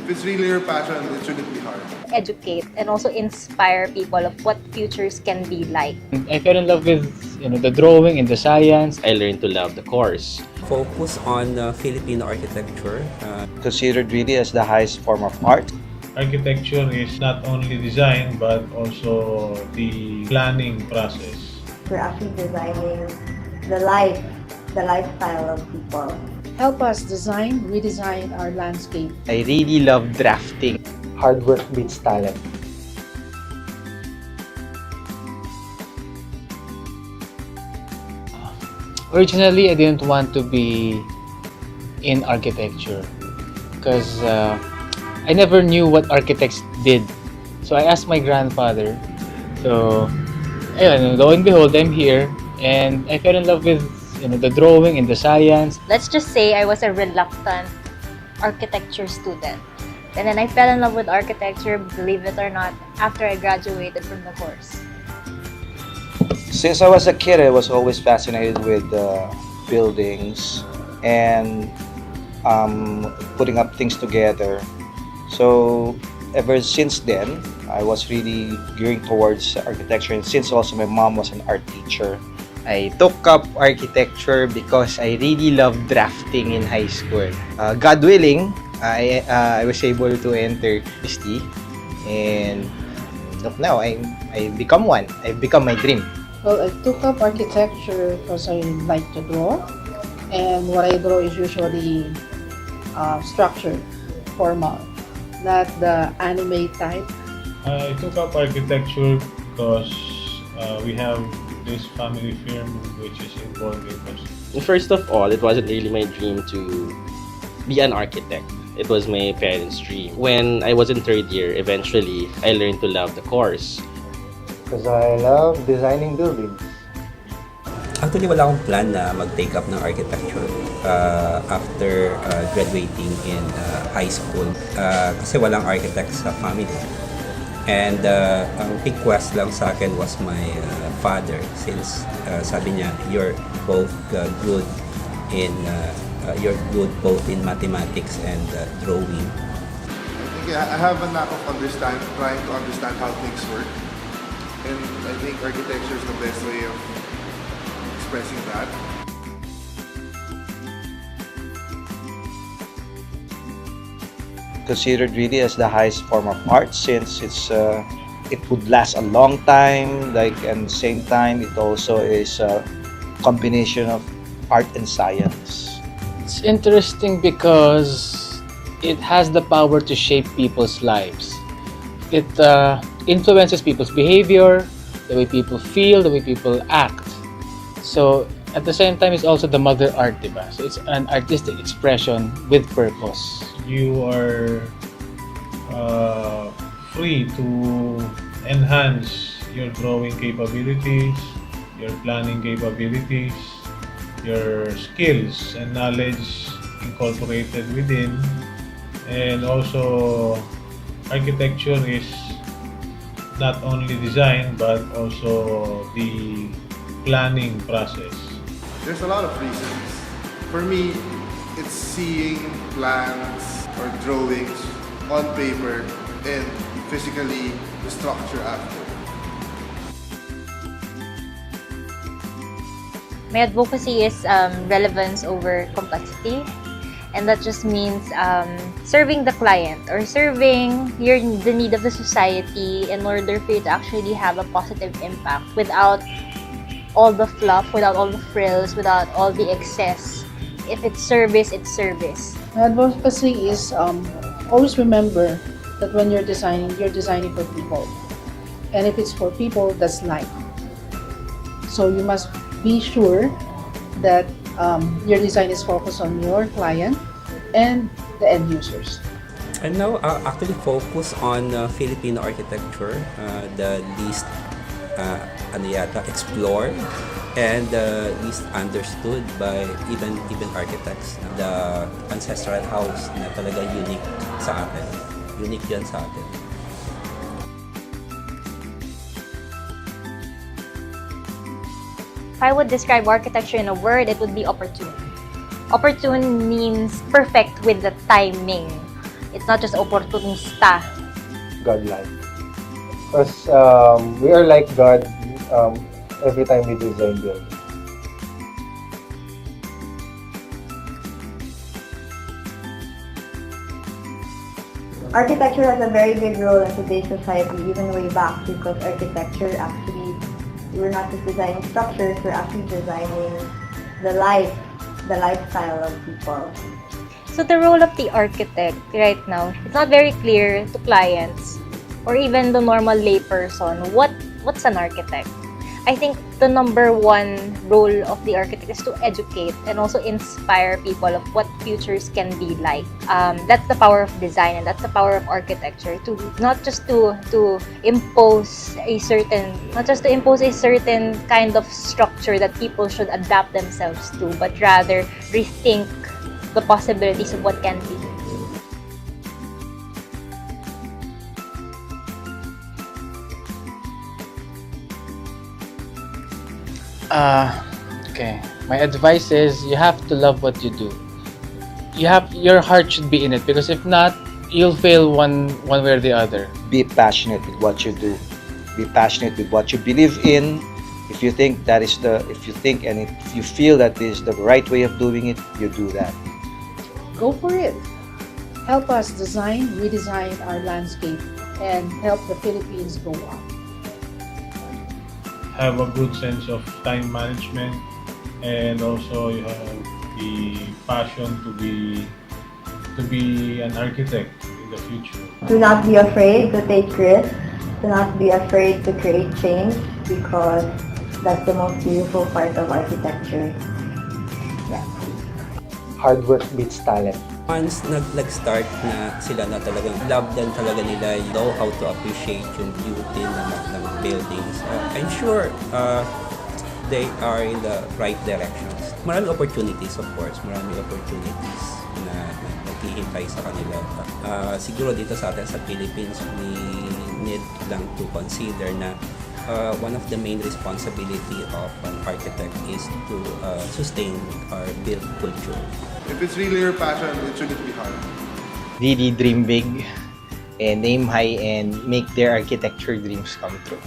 If it's really your passion, it shouldn't be hard. Educate and also inspire people of what futures can be like. I fell in love with the drawing and the science. I learned to love the course. Focus on Filipino architecture. Considered really as the highest form of art. Architecture is not only design but also the planning process. We're actually designing the lifestyle of people. Help us redesign our landscape. I really love drafting. Hard work beats talent. Originally, I didn't want to be in architecture because I never knew what architects did. So I asked my grandfather. So, ayun, lo and behold, I'm here and I fell in love with the drawing and the science. Let's just say I was a reluctant architecture student. And then I fell in love with architecture, believe it or not, after I graduated from the course. Since I was a kid, I was always fascinated with buildings and putting up things together. So ever since then, I was really gearing towards architecture. And since also my mom was an art teacher, I took up architecture because I really loved drafting in high school. God willing, I was able to enter ST, and now I become one. I've become my dream. Well, I took up architecture because I like to draw, and what I draw is usually structured, formal, not the anime type. I took up architecture because we have this family firm which is involved in construction. First of all, it wasn't really my dream to be an architect. It was my parents' dream. When I was in third year, eventually, I learned to love the course. because I love designing buildings. Actually, wala akong plan na mag-take up ng architecture after graduating in high school. Kasi walang architect sa family. And ang request lang sa akin was my father, since sabi niya, you're both good in both in mathematics and drawing. I have a knack of trying to understand how things work. And I think architecture is the best way of expressing that. Considered really as the highest form of art, since it would last a long time, and the same time it also is a combination of art and science. It's interesting because it has the power to shape people's lives. It influences people's behavior, the way people feel, the way people act. So at the same time, it's also the mother art, diba? So it's an artistic expression with purpose. You are free to enhance your drawing capabilities, your planning capabilities, your skills and knowledge incorporated within. And also, architecture is not only design but also the planning process. There's a lot of reasons. For me, it's seeing plans or drawings on paper and physically the structure after. My advocacy is relevance over complexity. And that just means serving the client or serving the need of the society in order for you to actually have a positive impact without all the fluff, without all the frills, without all the excess. If it's service, it's service. My advocacy is always remember that when you're designing for people. And if it's for people, that's life. So you must be sure that your design is focused on your client and the end users. And now, actually focus on Filipino architecture, the least explored and least understood by even architects. The ancestral house na talaga unique sa atin. Unique yan sa atin. If I would describe architecture in a word, it would be opportune. Opportune means perfect with the timing. It's not just opportunista. God-like. Because we are like God every time we design buildings. Architecture has a very big role in today's society, even way back, because architecture actually, we're not just designing structures, we're actually designing the lifestyle of people. So the role of the architect right now, it's not very clear to clients or even the normal layperson what's an architect. I think the number one role of the architect is to educate and also inspire people of what futures can be like. That's the power of design, and that's the power of architecture. To not just to impose a certain kind of structure that people should adapt themselves to, but rather rethink the possibilities of what can be. Okay. My advice is you have to love what you do. Your heart should be in it, because if not, you'll fail one way or the other. Be passionate with what you do. Be passionate with what you believe in. If you think and if you feel that is the right way of doing it, you do that. Go for it. Help us redesign our landscape, and help the Philippines go up. Have a good sense of time management, and also you have the passion to be an architect in the future. Do not be afraid to take risks. Do not be afraid to create change, because that's the most beautiful part of architecture. Yeah. Hard work beats talent. Once nag-start na sila na talagang love din talaga nila, know how to appreciate yung beauty ng buildings. I'm sure they are in the right directions. Maraming opportunities, of course. Maraming opportunities na naghihintay sa kanila. Siguro dito sa atin sa Philippines, we need lang to consider na one of the main responsibility of an architect is to sustain our build culture. If it's really your passion, it shouldn't be hard. Really dream big and aim high and make their architecture dreams come true.